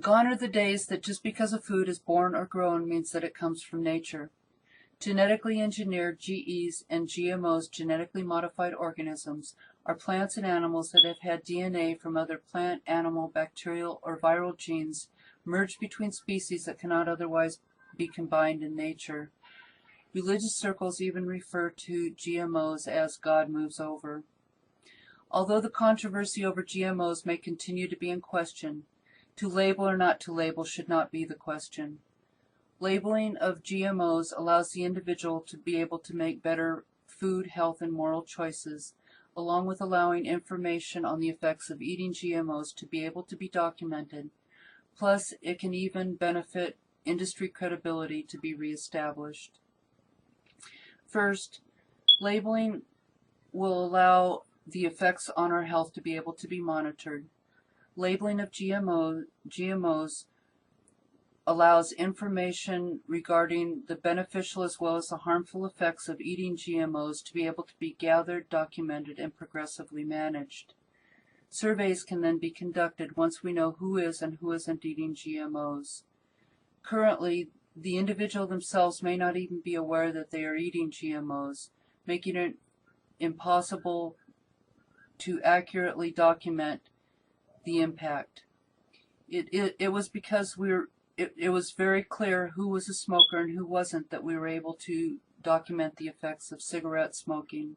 Gone are the days that just because a food is born or grown means that it comes from nature. Genetically engineered GEs and GMOs, genetically modified organisms, are plants and animals that have had DNA from other plant, animal, bacterial, or viral genes merged between species that cannot otherwise be combined in nature. Religious circles even refer to GMOs as God moves over. Although the controversy over GMOs may continue to be in question, to label or not to label should not be the question. Labeling of GMOs allows the individual to be able to make better food, health, and moral choices, along with allowing information on the effects of eating GMOs to be able to be documented. Plus, it can even benefit industry credibility to be reestablished. First, labeling will allow the effects on our health to be able to be monitored. Labeling of GMOs allows information regarding the beneficial as well as the harmful effects of eating GMOs to be able to be gathered, documented, and progressively managed. Surveys can then be conducted once we know who is and who isn't eating GMOs. Currently, the individual themselves may not even be aware that they are eating GMOs, making it impossible to accurately document the impact. It was because it was very clear who was a smoker and who wasn't that we were able to document the effects of cigarette smoking.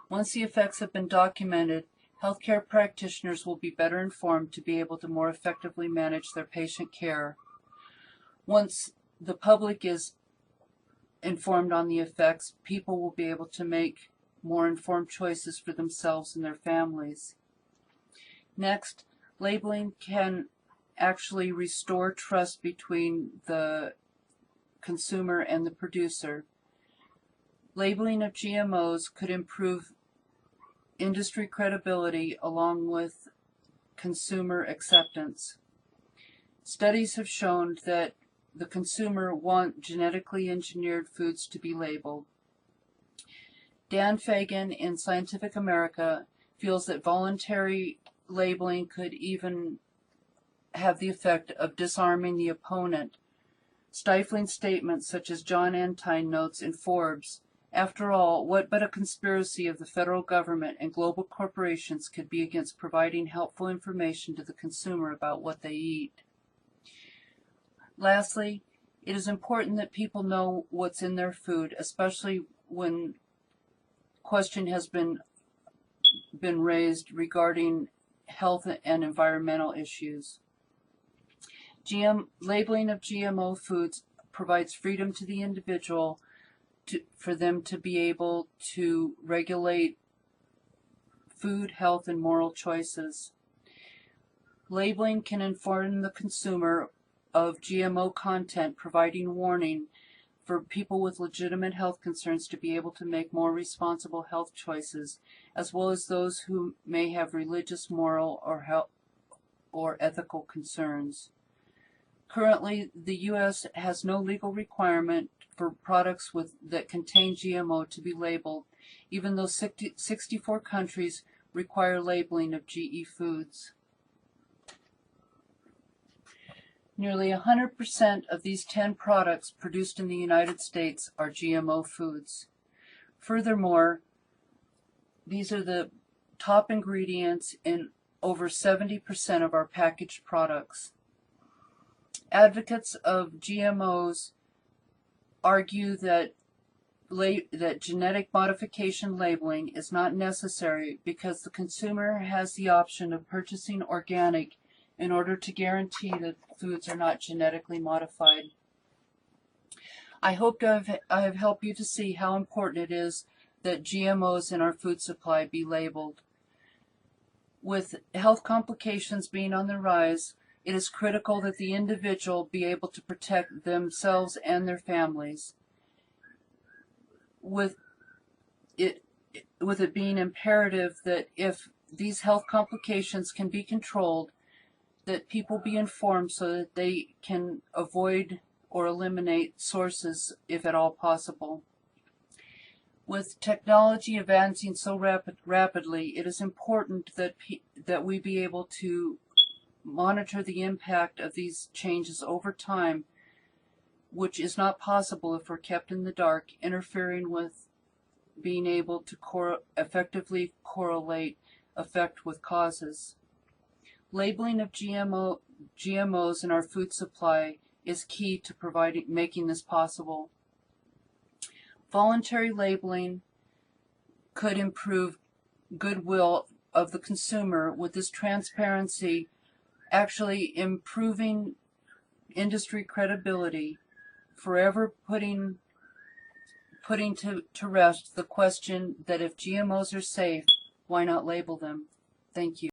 Once the effects have been documented, healthcare practitioners will be better informed to be able to more effectively manage their patient care. Once the public is informed on the effects, people will be able to make more informed choices for themselves and their families. Next, labeling can actually restore trust between the consumer and the producer. Labeling of GMOs could improve industry credibility along with consumer acceptance. Studies have shown that the consumer want genetically engineered foods to be labeled. Dan Fagan in Scientific America feels that voluntary labeling could even have the effect of disarming the opponent, stifling statements such as John Entine notes in Forbes. After all, what but a conspiracy of the federal government and global corporations could be against providing helpful information to the consumer about what they eat? Lastly, it is important that people know what's in their food, especially when question has been raised regarding health and environmental issues. Labeling of GMO foods provides freedom to the individual for them to be able to regulate food, health, and moral choices. Labeling can inform the consumer of GMO content, providing warning for people with legitimate health concerns to be able to make more responsible health choices, as well as those who may have religious, moral, or ethical concerns. Currently, the U.S. has no legal requirement for products that contain GMO to be labeled, even though 64 countries require labeling of GE foods. Nearly 100% of these 10 products produced in the United States are GMO foods. Furthermore, these are the top ingredients in over 70% of our packaged products. Advocates of GMOs argue that genetic modification labeling is not necessary because the consumer has the option of purchasing organic in order to guarantee that foods are not genetically modified. I hope I have helped you to see how important it is that GMOs in our food supply be labeled. With health complications being on the rise, it is critical that the individual be able to protect themselves and their families. With it being imperative that if these health complications can be controlled, that people be informed so that they can avoid or eliminate sources if at all possible. With technology advancing so rapidly, it is important that we be able to monitor the impact of these changes over time, which is not possible if we're kept in the dark, interfering with being able to effectively correlate effect with causes. Labeling of GMOs in our food supply is key to making this possible. Voluntary labeling could improve goodwill of the consumer, with this transparency actually improving industry credibility, forever putting to rest the question that if GMOs are safe, why not label them? Thank you.